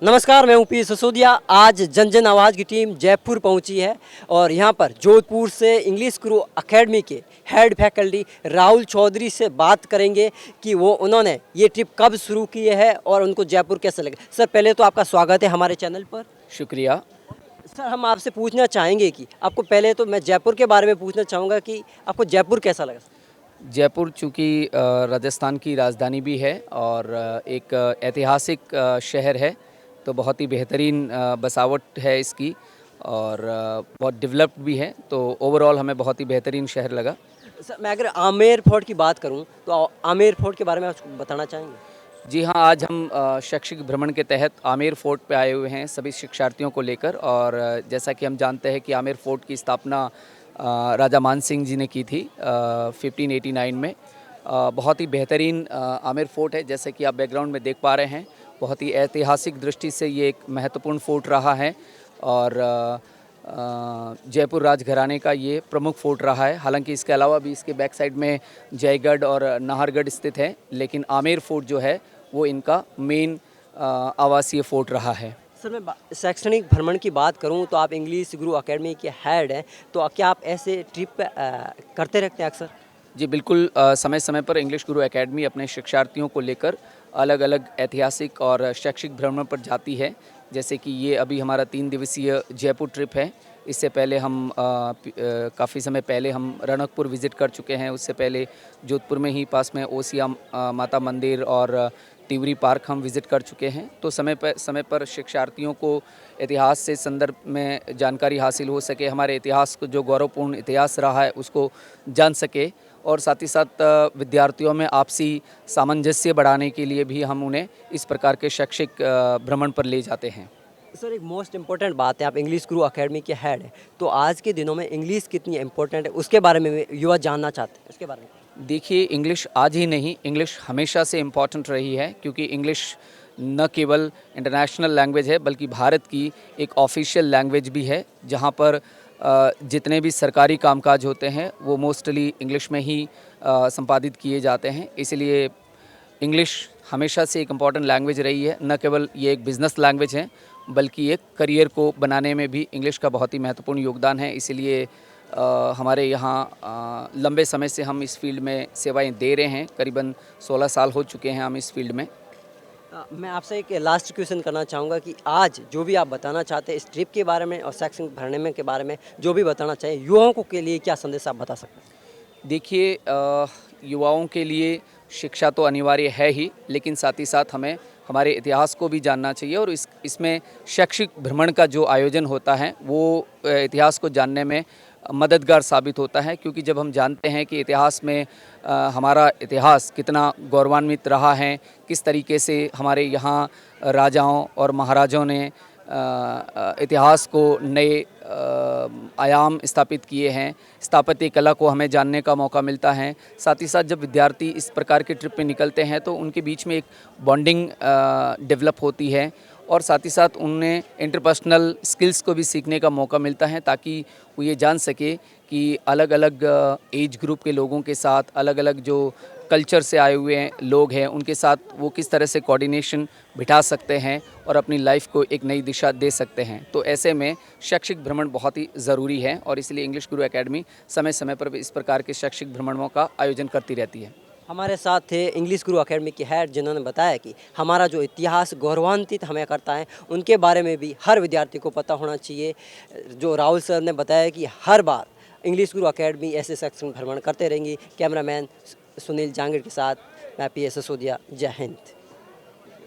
नमस्कार, मैं हूं पी सिसोदिया। आज जन जन आवाज़ की टीम जयपुर पहुंची है और यहां पर जोधपुर से इंग्लिश गुरु एकेडमी के हेड फैकल्टी राहुल चौधरी से बात करेंगे कि उन्होंने ये ट्रिप कब शुरू की है और उनको जयपुर कैसे लगे। सर, पहले तो आपका स्वागत है हमारे चैनल पर। शुक्रिया। सर, हम आपसे पूछना चाहेंगे कि आपको पहले तो मैं जयपुर के बारे में पूछना चाहूँगा कि आपको जयपुर कैसा लगा। जयपुर चूँकि राजस्थान की राजधानी भी है और एक ऐतिहासिक शहर है, तो बहुत ही बेहतरीन बसावट है इसकी और बहुत डेवलप्ड भी है, तो ओवरऑल हमें बहुत ही बेहतरीन शहर लगा। सर, मैं अगर आमेर फोर्ट की बात करूँ तो आमेर फोर्ट के बारे में आप बताना चाहेंगे। जी हाँ, आज हम शैक्षिक भ्रमण के तहत आमेर फोर्ट पे आए हुए हैं सभी शिक्षार्थियों को लेकर और जैसा कि हम जानते हैं कि आमेर फोर्ट की स्थापना राजा मान सिंह जी ने की थी 1589 में। बहुत ही बेहतरीन आमेर फोर्ट है, जैसे कि आप बैकग्राउंड में देख पा रहे हैं। बहुत ही ऐतिहासिक दृष्टि से ये एक महत्वपूर्ण फोर्ट रहा है और जयपुर राजघराने का ये प्रमुख फोर्ट रहा है। हालांकि इसके अलावा भी इसके बैक साइड में जयगढ़ और नाहरगढ़ स्थित है, लेकिन आमेर फोर्ट जो है वो इनका मेन आवासीय फोर्ट रहा है। सर, मैं शैक्षणिक भ्रमण की बात करूं तो आप इंग्लिश गुरु एकेडमी के हेड हैं, तो क्या आप ऐसे ट्रिप करते रहते हैं अक्सर। जी बिल्कुल, समय समय पर इंग्लिश गुरु एकेडमी अपने शिक्षार्थियों को लेकर अलग अलग ऐतिहासिक और शैक्षिक भ्रमण पर जाती है। जैसे कि ये अभी हमारा 3 दिवसीय जयपुर ट्रिप है। इससे पहले हम काफ़ी समय पहले हम रणकपुर विज़िट कर चुके हैं। उससे पहले जोधपुर में ही पास में ओसिया माता मंदिर और तिवरी पार्क हम विज़िट कर चुके हैं। तो समय पर शिक्षार्थियों को इतिहास से संदर्भ में जानकारी हासिल हो सके, हमारे इतिहास को जो गौरवपूर्ण इतिहास रहा है उसको जान सके और साथ ही साथ विद्यार्थियों में आपसी सामंजस्य बढ़ाने के लिए भी हम उन्हें इस प्रकार के शैक्षिक भ्रमण पर ले जाते हैं। सर, एक मोस्ट इम्पोर्टेंट बात है, आप इंग्लिश गुरु एकेडमी के हेड हैं, तो आज के दिनों में इंग्लिश कितनी इम्पोर्टेंट है उसके बारे में युवा जानना चाहते हैं, उसके बारे में। देखिए, इंग्लिश आज ही नहीं, इंग्लिश हमेशा से इम्पॉर्टेंट रही है, क्योंकि इंग्लिश न केवल इंटरनेशनल लैंग्वेज है बल्कि भारत की एक ऑफिशियल लैंग्वेज भी है, जहाँ पर जितने भी सरकारी कामकाज होते हैं वो मोस्टली इंग्लिश में ही संपादित किए जाते हैं। इसलिए इंग्लिश हमेशा से एक इम्पॉर्टेंट लैंग्वेज रही है। न केवल ये एक बिज़नेस लैंग्वेज है बल्कि एक करियर को बनाने में भी इंग्लिश का बहुत ही महत्वपूर्ण योगदान है। इसलिए हमारे यहाँ लंबे समय से हम इस फील्ड में सेवाएं दे रहे हैं। करीबन 16 साल हो चुके हैं हम इस फील्ड में। मैं आपसे एक लास्ट क्वेश्चन करना चाहूँगा कि आज जो भी आप बताना चाहते हैं इस ट्रिप के बारे में और शैक्षणिक भ्रमण के बारे में, जो भी बताना चाहिए युवाओं को के लिए क्या संदेश आप बता सकते हैं। देखिए, युवाओं के लिए शिक्षा तो अनिवार्य है ही, लेकिन साथ ही साथ हमें हमारे इतिहास को भी जानना चाहिए और इसमें शैक्षिक भ्रमण का जो आयोजन होता है वो इतिहास को जानने में मददगार साबित होता है। क्योंकि जब हम जानते हैं कि इतिहास में हमारा इतिहास कितना गौरवान्वित रहा है, किस तरीके से हमारे यहाँ राजाओं और महाराजाओं ने इतिहास को नए आयाम स्थापित किए हैं, स्थापत्य कला को हमें जानने का मौका मिलता है। साथ ही साथ जब विद्यार्थी इस प्रकार के ट्रिप पे निकलते हैं तो उनके बीच में एक बॉन्डिंग डेवलप होती है और साथ ही साथ उन्हें इंटरपर्सनल स्किल्स को भी सीखने का मौका मिलता है, ताकि वो ये जान सके कि अलग अलग एज ग्रुप के लोगों के साथ, अलग अलग जो कल्चर से आए हुए लोग हैं उनके साथ वो किस तरह से कोऑर्डिनेशन बिठा सकते हैं और अपनी लाइफ को एक नई दिशा दे सकते हैं। तो ऐसे में शैक्षिक भ्रमण बहुत ही ज़रूरी है और इसलिए इंग्लिश गुरु एकेडमी समय समय पर इस प्रकार के शैक्षिक भ्रमणों का आयोजन करती रहती है। हमारे साथ थे इंग्लिश गुरु एकेडमी के हेड, जिन्होंने बताया कि हमारा जो इतिहास गौरवान्वित हमें करता है उनके बारे में भी हर विद्यार्थी को पता होना चाहिए। जो राहुल सर ने बताया कि हर बार इंग्लिश गुरु एकेडमी ऐसे शैक्षणिक भ्रमण करते रहेंगी। कैमरामैन सुनील जांगीर के साथ मैं पी सिसोदिया। जय हिंद।